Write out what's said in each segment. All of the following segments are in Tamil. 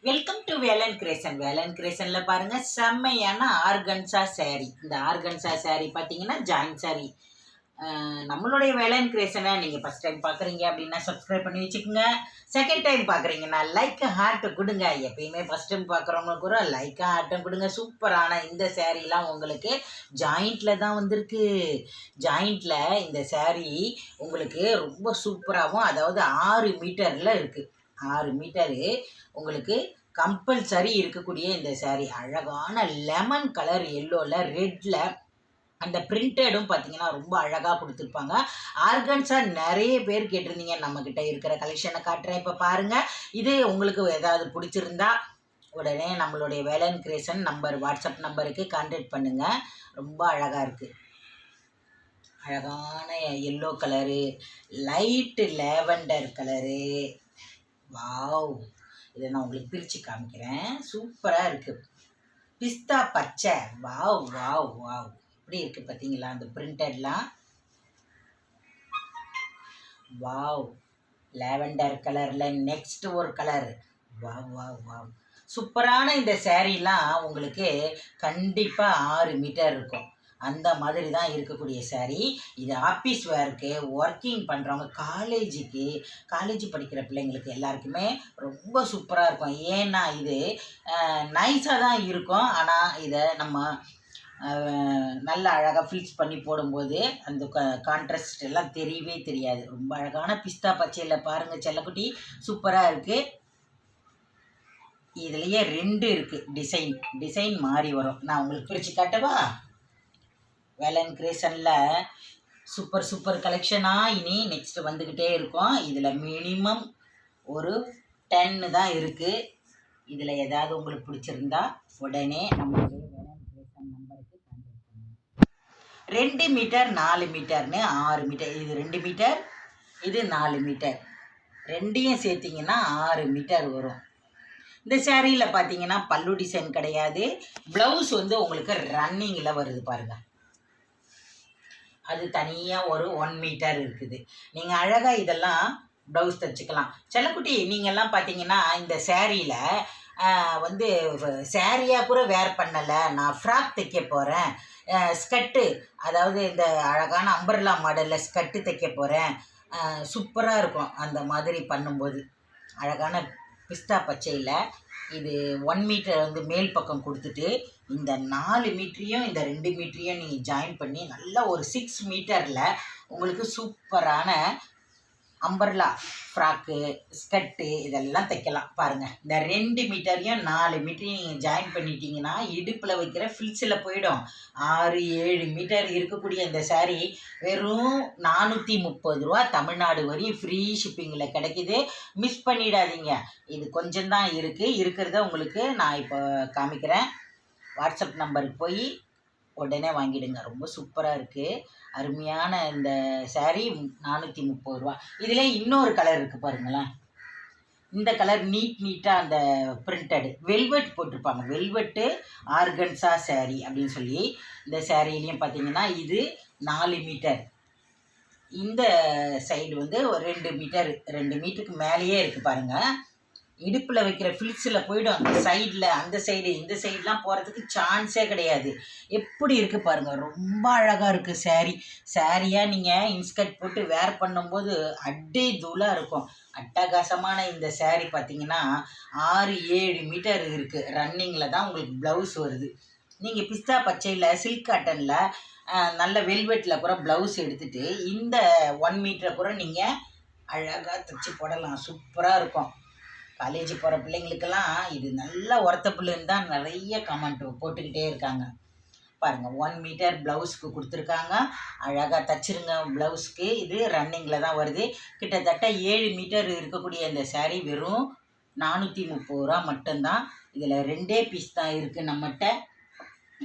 Welcome to Velan Creation. Velan கிரேசன்ல பாருங்க செம்மையான ஆர்கன்சா saree. இந்த ஆர்கன்சா saree பார்த்தீங்கன்னா ஜாயின் saree. நம்மளுடைய வேலன் கிரேசனை நீங்கள் ஃபஸ்ட் டைம் பார்க்குறீங்க அப்படின்னா சப்ஸ்கிரைப் பண்ணி வச்சுக்கோங்க. செகண்ட் டைம் பார்க்குறீங்கன்னா லைக் ஹார்ட் கொடுங்க. எப்பயுமே ஃபஸ்ட் டைம் பார்க்குறவங்களுக்கு கூட லைக் ஹார்ட்டும் கொடுங்க. சூப்பரான இந்த சேரீலாம் உங்களுக்கு ஜாயிண்டில் தான் வந்திருக்கு. ஜாயிண்டில் இந்த saree உங்களுக்கு ரொம்ப சூப்பராகவும், அதாவது 6 மீட்டரில் இருக்குது. 6 மீட்டரு உங்களுக்கு கம்பல்சரி இருக்கக்கூடிய இந்த saree அழகான லெமன் கலர் எல்லோவில் ரெட்டில் அந்த பிரிண்டடும் பார்த்தீங்கன்னா ரொம்ப அழகாக கொடுத்துருப்பாங்க. ஆர்கன்ஸா நிறைய பேர் கேட்டிருந்தீங்க. நம்மக்கிட்ட இருக்கிற கலெக்ஷனை காட்டுறேன். இப்போ பாருங்கள், இது உங்களுக்கு ஏதாவது பிடிச்சிருந்தா உடனே நம்மளுடைய வேலன் கிரேசன் வாட்ஸ்அப் நம்பருக்கு கான்டாக்ட் பண்ணுங்கள். ரொம்ப அழகாக இருக்குது. அழகான yellow colour, light lavender colour. Wow, இதை நான் உங்களுக்கு பிரித்து காமிக்கிறேன். சூப்பராக இருக்குது. பிஸ்தா பச்சை. வாவ் வாவ் வாவ், இப்படி இருக்குது பார்த்தீங்களா அந்த பிரிண்டட்லாம். வாவ், லேவண்டர் கலரில் நெக்ஸ்ட் ஒரு கலர். வாவ் வாவ் வாவ், சூப்பரான இந்த சேரீலாம் உங்களுக்கு கண்டிப்பாக 6 மீட்டர் இருக்கும். அந்த மாதிரி தான் இருக்கக்கூடிய saree. இது ஆஃபீஸ் வேருக்கு, ஒர்க்கிங் பண்ணுறவங்க, காலேஜ் படிக்கிற பிள்ளைங்களுக்கு எல்லாருக்குமே ரொம்ப சூப்பராக இருக்கும். ஏன்னா இது நைஸாக தான் இருக்கும். ஆனால் இதை நம்ம நல்ல அழகாக ஃபில்ஸ் பண்ணி போடும்போது அந்த கான்ட்ராஸ்ட் எல்லாம் தெரியவே தெரியாது. ரொம்ப அழகான பிஸ்தா பச்சையில் பாருங்கள் செல்லக்குட்டி, சூப்பராக இருக்குது. இதுலேயே 2 இருக்குது டிசைன் மாறி வரும். நான் உங்களுக்கு பிரித்து காட்டவா? வேலன் கிரேசனில் சூப்பர் கலெக்ஷனாக இனி நெக்ஸ்ட் வந்துக்கிட்டே இருக்கும். இதில் மினிமம் ஒரு 10 தான் இருக்குது. இதில் ஏதாவது உங்களுக்கு பிடிச்சிருந்தா உடனே நம்மளுடைய வேலன் கிரேசன் நம்பருக்கு கான்டாக்ட் பண்ணுங்கள். 2 மீட்டர் 4 மீட்டர்னு 6 மீட்டர். இது 2 மீட்டர், இது 4 மீட்டர். ரெண்டையும் சேர்த்திங்கன்னா 6 மீட்டர் வரும். இந்த சேரீயில் பார்த்தீங்கன்னா பல்லு டிசைன் கிடையாது. ப்ளவுஸ் வந்து உங்களுக்கு ரன்னிங்கில் வருது பாருங்கள். அது தனியாக ஒரு 1 மீட்டர் இருக்குது. நீங்கள் அழகாக இதெல்லாம் ப்ளவுஸ் தைச்சிக்கலாம். செல்லக்குட்டி, நீங்கள்லாம் பார்த்தீங்கன்னா இந்த சேரீயில் வந்து சேரீயாக கூட வேர் பண்ணலை, நான் ஃப்ராக் தைக்க போகிறேன், ஸ்கர்ட்டு, அதாவது இந்த அழகான அம்பர்லா மாடலில் ஸ்கர்ட்டு தைக்க போகிறேன், சூப்பராக இருக்கும். அந்த மாதிரி பண்ணும்போது அழகான பிஸ்தா பச்சையில் இது 1 மீட்டர் வந்து மேல் பக்கம் கொடுத்துட்டு இந்த 4 மீட்டரையும் இந்த 2 மீட்டரையும் நீங்கள் ஜாயின் பண்ணி நல்லா ஒரு 6 மீட்டரில் உங்களுக்கு சூப்பரான அம்பர்லா ஃப்ராக்கு, ஸ்கர்ட்டு இதெல்லாம் தைக்கலாம். பாருங்கள், இந்த 2 மீட்டரையும் 4 மீட்டரையும் நீங்கள் ஜாயின் பண்ணிட்டீங்கன்னா இடுப்பில் வைக்கிற ஃபில்ஸில் போயிடும். 6-7 மீட்டர் இருக்கக்கூடிய இந்த saree வெறும் 430 ரூபா தமிழ்நாடு வரையும் ஃப்ரீ ஷிப்பிங்கில் கிடைக்கிது. மிஸ் பண்ணிடாதீங்க. இது கொஞ்சம்தான் இருக்கிறத உங்களுக்கு நான் இப்போ காமிக்கிறேன். வாட்ஸ்அப் நம்பருக்கு போய் உடனே வாங்கிடுங்க. ரொம்ப சூப்பராக இருக்குது. அருமையான இந்த saree 430 ரூபா. இதில் இன்னொரு கலர் இருக்குது பாருங்களேன். இந்த கலர் நீட்டாக அந்த பிரிண்டடு வெல்வெட் போட்டிருப்பாங்க. வெல்வெட்டு ஆர்கன்சா saree அப்படின்னு சொல்லி இந்த சேரீலையும் பார்த்தீங்கன்னா இது 4 மீட்டர். இந்த சைடு வந்து ஒரு 2 மீட்டர், 2 மீட்டருக்கு மேலேயே இருக்குது பாருங்கள். இடுப்பில் வைக்கிற ஃபில்ஸில் போய்டும். அந்த சைடில், அந்த சைடு, இந்த சைடெலாம் போகிறதுக்கு சான்ஸே கிடையாது. எப்படி இருக்குது பாருங்கள், ரொம்ப அழகாக இருக்குது சேரீயாக நீங்கள் இன்ஸ்கர்ட் போட்டு வேர் பண்ணும்போது அட்டே தூளாக இருக்கும். அட்டகாசமான இந்த saree பார்த்தீங்கன்னா 6-7 மீட்டர் இருக்குது. ரன்னிங்கில் தான் உங்களுக்கு ப்ளவுஸ் வருது. நீங்கள் பிஸ்தா பச்சையில் சில்க் காட்டனில் நல்ல வெல்வெட்டில் கூட ப்ளவுஸ் எடுத்துகிட்டு இந்த 1 மீட்டரை கூட நீங்கள் அழகாக தைச்சி போடலாம். சூப்பராக இருக்கும். காலேஜ் போகிற பிள்ளைங்களுக்கெல்லாம் இது நல்ல ஒர்த்தபுள்னு தான் நிறைய கமெண்ட் போட்டுக்கிட்டே இருக்காங்க. பாருங்கள், 1 மீட்டர் ப்ளவுஸ்க்கு கொடுத்துருக்காங்க. அழகாக தைச்சிருங்க ப்ளவுஸ்க்கு. இது ரன்னிங்கில் தான் வருது. கிட்டத்தட்ட 7 மீட்டர் இருக்கக்கூடிய இந்த saree வெறும் 430 ரூபா மட்டும்தான். இதில் 2 பீஸ் தான் இருக்குது நம்மகிட்ட.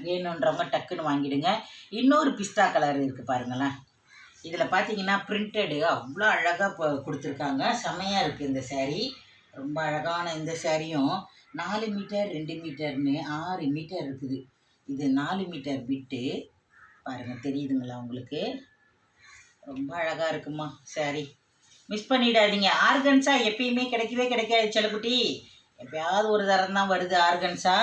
வேணுன்றவங்க டக்குன்னு வாங்கிடுங்க. இன்னொரு பிஸ்தா கலர் இருக்குது பாருங்களேன். இதில் பார்த்தீங்கன்னா பிரிண்டடு அவ்வளோ அழகாக கொடுத்துருக்காங்க. செம்மையாக இருக்குது இந்த saree. ரொம்ப அழகான இந்த சேரீயும் 4 மீட்டர் 2 மீட்டர்னு 6 மீட்டர் இருக்குது. இது 4 மீட்டர் பிட்டு பாருங்கள், தெரியுதுங்களா உங்களுக்கு? ரொம்ப அழகாக இருக்குமா saree. மிஸ் பண்ணிடாதீங்க. ஆர்கன்ஸா எப்பயுமே கிடைக்கவே கிடைக்காது செல்லக்குட்டி. எப்பயாவது ஒரு தரம் தான் வருது ஆர்கன்ஸா.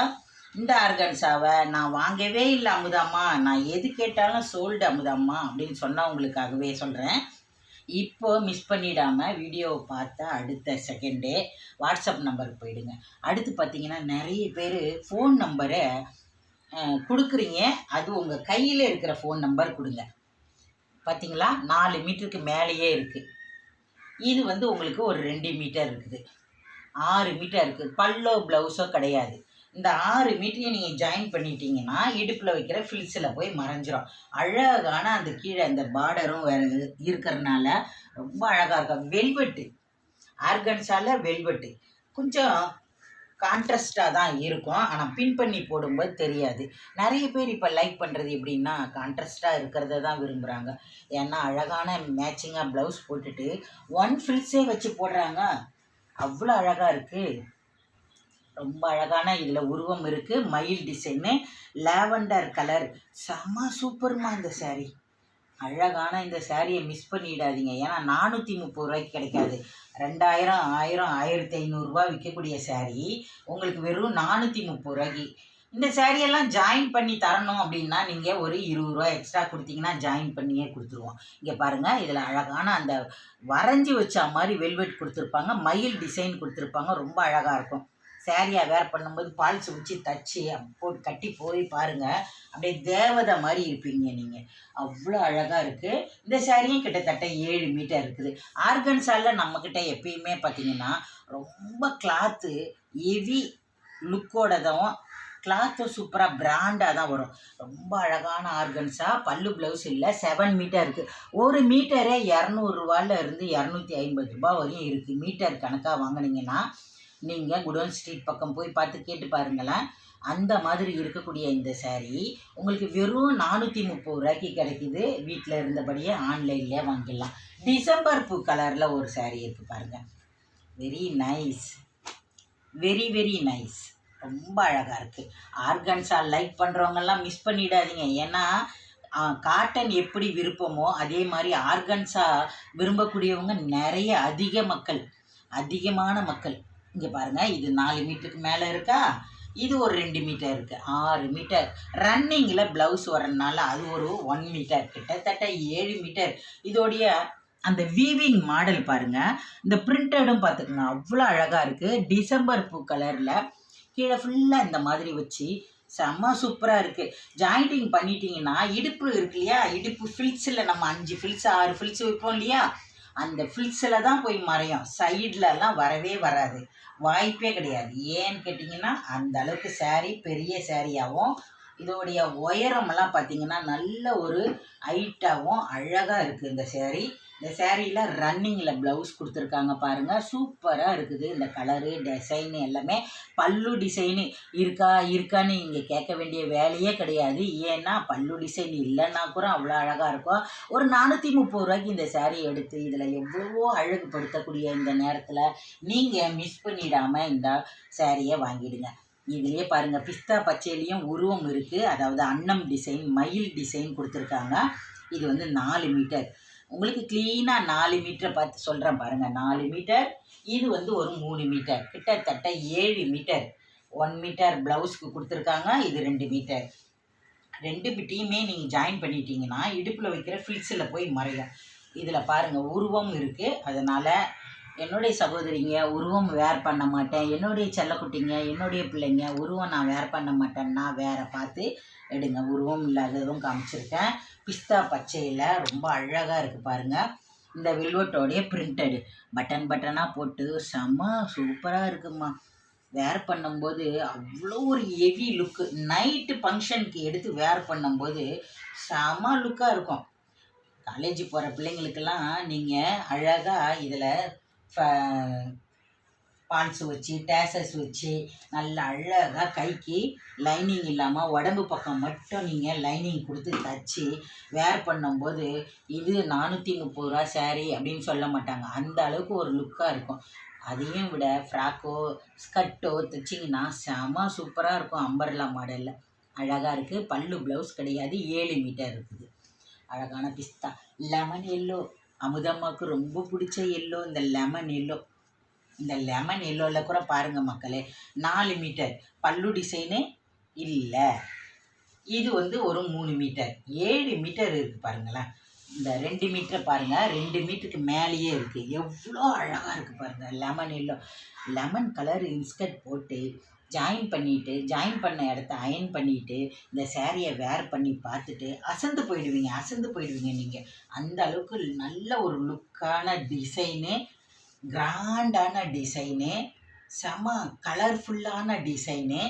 இந்த ஆர்கன்ஸாவை நான் வாங்கவே இல்லை அமுதாம்மா, நான் எது கேட்டாலும் சோல்டு அமுதாம்மா அப்படின்னு சொன்னவங்களுக்காகவே சொல்கிறேன். இப்போ மிஸ் பண்ணிடாமல் வீடியோவை பார்த்தா அடுத்த செகண்டே வாட்ஸ்அப் நம்பருக்கு போயிடுங்க. அடுத்து பார்த்தீங்கன்னா நிறைய பேர் ஃபோன் நம்பரை கொடுக்குறீங்க. அது உங்கள் கையில் இருக்கிற ஃபோன் நம்பர் கொடுங்க. பார்த்தீங்களா 4 மீட்டருக்கு மேலேயே இருக்குது. இது வந்து உங்களுக்கு ஒரு 2 மீட்டர் இருக்குது, 6 மீட்டர் இருக்குது. பல்லோ ப்ளவுஸோ கிடையாது. இந்த 6 மீட்டரையும் நீங்கள் ஜாயின் பண்ணிட்டீங்கன்னா இடுப்பில் வைக்கிற ஃபில்ஸில் போய் மறைஞ்சிரும். அழகான அந்த கீழே அந்த பார்டரும் வேறு இருக்கிறதுனால ரொம்ப அழகாக இருக்கும். வெல்வெட்டு, ஆர்கன்ஸால வெல்வெட்டு கொஞ்சம் கான்ட்ராஸ்டாக தான் இருக்கும். ஆனால் பின் பண்ணி போடும்போது தெரியாது. நிறைய பேர் இப்போ லைக் பண்ணுறது எப்படின்னா கான்ட்ராஸ்டாக இருக்கிறத தான் விரும்புகிறாங்க. ஏன்னா அழகான மேட்சிங்காக ப்ளவுஸ் போட்டுட்டு 1 ஃபில்ஸே வச்சு போடுறாங்க. அவ்வளோ அழகாக இருக்குது. ரொம்ப அழகான இதில் உருவம் இருக்குது. மயில் டிசைனு, லாவெண்டர் கலர், செம்ம சூப்பர்மா இந்த சாரீ. அழகான இந்த சாரியை மிஸ் பண்ணிடாதீங்க. ஏன்னா 430 ரூபாய்க்கு கிடைக்காது. 2000, 1000, 1500 விற்கக்கூடிய சாரீ உங்களுக்கு வெறும் 430 ரூபாய்க்கு. இந்த சாரியெல்லாம் ஜாயின் பண்ணி தரணும் அப்படின்னா நீங்கள் ஒரு 20 ரூபா எக்ஸ்ட்ரா கொடுத்தீங்கன்னா ஜாயின் பண்ணியே கொடுத்துருவோம். இங்கே பாருங்கள், இதில் அழகான அந்த வரைஞ்சி வச்ச மாதிரி வெல்வெட் கொடுத்துருப்பாங்க, மயில் டிசைன் கொடுத்துருப்பாங்க. ரொம்ப அழகாக இருக்கும். சாரியாக வேர் பண்ணும்போது பால்ஸ் வச்சு தச்சு போட்டு கட்டி போய் பாருங்கள், அப்படியே தேவதை மாதிரி இருப்பீங்க நீங்கள். அவ்வளோ அழகாக இருக்குது. இந்த சாரியும் கிட்டத்தட்ட 7 மீட்டர் இருக்குது. ஆர்கன்ஸாவில் நம்மக்கிட்ட எப்பயுமே பார்த்திங்கன்னா ரொம்ப கிளாத்து ஹெவி லுக்கோடதும், கிளாத்தும் சூப்பராக பிராண்டாக தான் வரும். ரொம்ப அழகான ஆர்கன்ஸா. பல்லு ப்ளவுஸ் இல்லை. 7 மீட்டர் இருக்குது. ஒரு மீட்டரே 200 ரூபாயிலிருந்து 250 ரூபா வரையும் இருக்குது. மீட்டர் கணக்காக வாங்கினீங்கன்னா நீங்கள் குடோன் ஸ்ட்ரீட் பக்கம் போய் பார்த்து கேட்டு பாருங்களேன். அந்த மாதிரி இருக்கக்கூடிய இந்த சாரீ உங்களுக்கு வெறும் 430 ரூபாய்க்கு கிடைக்கிது. வீட்டில் இருந்தபடியே ஆன்லைன்லேயே வாங்கிடலாம். டிசம்பர் பூ கலரில் ஒரு சாரீ இருக்குது பாருங்கள். Very nice, very very nice. ரொம்ப அழகாக இருக்குது. ஆர்கன்ஸா லைக் பண்ணுறவங்கெல்லாம் மிஸ் பண்ணிடாதீங்க. ஏன்னா காட்டன் எப்படி விருப்பமோ அதே மாதிரி ஆர்கன்ஸா விரும்பக்கூடியவங்க நிறைய அதிகமான மக்கள். இங்கே பாருங்கள், இது 4 மீட்டருக்கு மேலே இருக்கா, இது ஒரு 2 மீட்டர் இருக்குது, 6 மீட்டர். ரன்னிங்கில் ப்ளவுஸ் வரனால அது ஒரு 1 மீட்டர், கிட்டத்தட்ட 7 மீட்டர். இதோடைய அந்த வீவிங் மாடல் பாருங்கள், இந்த பிரிண்டடும் பார்த்துக்குங்க, அவ்வளோ அழகாக இருக்குது. டிசம்பர் பூ கலரில் கீழே ஃபுல்லாக இந்த மாதிரி வச்சு செம்ம சூப்பராக இருக்குது. ஜாயிண்டிங் பண்ணிட்டீங்கன்னா இடுப்பு இருக்கு இல்லையா, இடுப்பு ஃபில்ஸில் நம்ம 5 ஃபில்ஸ் 6 ஃபில்ஸ் வைப்போம் இல்லையா, அந்த ஃபில்ஸில் தான் போய் மறையும். சைட்லலாம் வரவே வராது, வாய்ப்பே கிடையாது. ஏன்னு கேட்டிங்கன்னா அந்த அளவுக்கு சாரீ பெரிய சாரியாகவும், இதோடைய உயரமெல்லாம் பார்த்திங்கன்னா நல்ல ஒரு ஹைட்டாகவும் அழகாக இருக்குது இந்த சாரீ. இந்த சாரியில் ரன்னிங்கில் ப்ளவுஸ் கொடுத்துருக்காங்க பாருங்கள், சூப்பராக இருக்குது. இந்த கலரு டிசைனு எல்லாமே. பல்லு டிசைனு இருக்கான்னு இங்கே கேட்க வேண்டிய வேலையே கிடையாது. ஏன்னா பல்லு டிசைன் இல்லைன்னா கூட அவ்வளோ அழகாக இருக்கும். ஒரு 430 ரூபாய்க்கு இந்த சாரீ எடுத்து இதில் எவ்வளவோ அழகுபடுத்தக்கூடிய இந்த நேரத்தில் நீங்கள் மிஸ் பண்ணிடாமல் இந்த சாரியை வாங்கிடுங்க. இதுலேயே பாருங்கள், பிஸ்தா பச்சையிலையும் உருவம் இருக்குது. அதாவது அன்னம் டிசைன், மயில் டிசைன் கொடுத்துருக்காங்க. இது வந்து 4 மீட்டர். உங்களுக்கு க்ளீனாக 4 மீட்டரை பார்த்து சொல்கிறேன் பாருங்கள். 4 மீட்டர், இது வந்து ஒரு 3 மீட்டர், கிட்டத்தட்ட 7 மீட்டர். 1 மீட்டர் ப்ளவுஸ்க்கு கொடுத்துருக்காங்க, இது 2 மீட்டர். 2 பிட்டையுமே நீங்கள் ஜாயின் பண்ணிட்டீங்கன்னா இடுப்பில் வைக்கிற ஃபில்ஸில் போய் மறையும். இதில் பாருங்கள் உருவம் இருக்குது. அதனால் என்னுடைய சகோதரிங்க உருவம் வேர் பண்ண மாட்டேன், என்னுடைய செல்லக்குட்டிங்க, என்னுடைய பிள்ளைங்க உருவம் நான் வேர் பண்ண மாட்டேன்னா வேற பார்த்து எடுங்க. உருவம் இல்லாததும் காமிச்சிருக்கேன். பிஸ்தா பச்சையில் ரொம்ப அழகாக இருக்குது பாருங்கள். இந்த வெல்வெட்டோடைய பிரிண்டடு பட்டனாக போட்டு செம்ம சூப்பராக இருக்குமா. வேர் பண்ணும்போது அவ்வளோ ஒரு ஹெவி லுக்கு. நைட்டு ஃபங்க்ஷனுக்கு எடுத்து வேர் பண்ணும்போது செம்ம லுக்காக இருக்கும். காலேஜ் போகிற பிள்ளைங்களுக்கெல்லாம் நீங்கள் அழகாக இதில் பான்ஸு வச்சு டேசஸ் வச்சு நல்லா அழகாக கைக்கு லைனிங் இல்லாமல் உடம்பு பக்கம் மட்டும் நீங்கள் லைனிங் கொடுத்து தச்சு வேர் பண்ணும்போது இது 430 ரூபா சாரீ அப்படின்னு சொல்ல மாட்டாங்க. அந்த அளவுக்கு ஒரு லுக்காக இருக்கும். அதையும் விட ஃப்ராக்கோ ஸ்கர்ட்டோ தைச்சிங்கன்னா செம சூப்பராக இருக்கும். அம்பர்லா மாடலில் அழகாக இருக்குது. பல்லு ப்ளவுஸ் கிடையாது, 7 மீட்டர் இருக்குது. அழகான பிஸ்தா லெமன் எல்லோ, அமுதம்மாவுக்கு ரொம்ப பிடிச்ச எல்லோ இந்த லெமன் எல்லோ. இந்த லெமன் எல்லோவில் கூட பாருங்கள் மக்களே, 4 மீட்டர் பல்லு டிசைனு இல்லை. இது வந்து ஒரு 3 மீட்டர், 7 மீட்டர் இருக்குது பாருங்களேன். இந்த 2 மீட்டர் பாருங்கள், 2 மீட்டருக்கு மேலேயே இருக்குது. எவ்வளோ அழகாக இருக்குது பாருங்கள். Lemon yellow, lemon colour inskirt போட்டு ஜாயின் பண்ண இடத்த அயன் பண்ணிவிட்டு இந்த சேரீயை வேர் பண்ணி பார்த்துட்டு அசந்து போயிடுவீங்க நீங்கள். அந்த அளவுக்கு நல்ல ஒரு லுக்கான டிசைனு, கிராண்டான டிசைனு, செம கலர்ஃபுல்லான டிசைனு,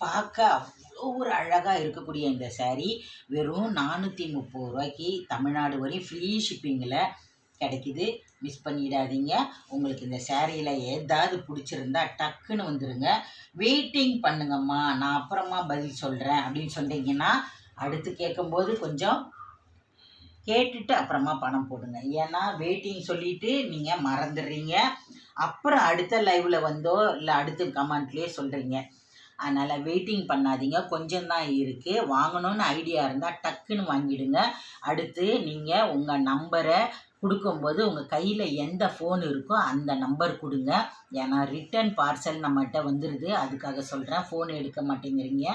பார்க்க அவ்வளோ ஒரு அழகாக இருக்கக்கூடிய இந்த சேரீ வெறும் 430 ரூபாய்க்கு தமிழ்நாடு வரையும் ஃப்ரீ ஷிப்பிங்கில் கிடைக்கிது. மிஸ் பண்ணிடாதீங்க. உங்களுக்கு இந்த சேரீயில் ஏதாவது பிடிச்சிருந்தா டக்குன்னு வந்துடுங்க. வெயிட்டிங் பண்ணுங்கம்மா, நான் அப்புறமா பதில் சொல்கிறேன் அப்படின்னு சொன்னீங்கன்னா அடுத்து கேட்கும்போது கொஞ்சம் கேட்டுட்டு அப்புறமா பணம் போடுங்க. ஏன்னா வெயிட்டிங் சொல்லிவிட்டு நீங்கள் மறந்துடுறீங்க, அப்புறம் அடுத்த லைவில் வந்தோ இல்லை அடுத்த கமெண்ட்லேயே சொல்கிறீங்க. அதனால் வெயிட்டிங் பண்ணாதீங்க. கொஞ்சம் தான் இருக்குது. வாங்கணும்னு ஐடியா இருந்தால் டக்குன்னு வாங்கிடுங்க. அடுத்து நீங்கள் உங்கள் நம்பரை கொடுக்கும்போது உங்கள் கையில் எந்த ஃபோன் இருக்கோ அந்த நம்பர் கொடுங்க. ஏன்னா ரிட்டன் பார்சல் நம்மகிட்ட வந்துடுது, அதுக்காக சொல்கிறேன். ஃபோன் எடுக்க மாட்டேங்கிறீங்க.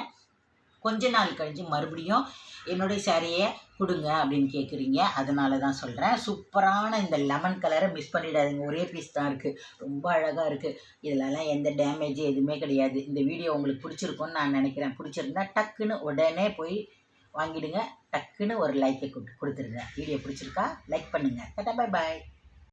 கொஞ்ச நாள் கழிஞ்சு மறுபடியும் என்னுடைய சேரீயை கொடுங்க அப்படின்னு கேட்குறீங்க, அதனால தான் சொல்கிறேன். சூப்பரான இந்த லெமன் கலரை மிஸ் பண்ணிடாதீங்க. ஒரே பீஸ் தான் இருக்குது, ரொம்ப அழகாக இருக்குது. இதிலலாம் எந்த டேமேஜ் எதுவுமே கிடையாது. இந்த வீடியோ உங்களுக்கு பிடிச்சிருக்குன்னு நான் நினைக்கிறேன். பிடிச்சிருந்தா டக்குன்னு உடனே போய் வாங்கிடுங்க. டக்குன்னு ஒரு லைக்கை கொடுத்துருங்க. வீடியோ பிடிச்சிருக்கா லைக் பண்ணுங்கள். Tata, bye bye.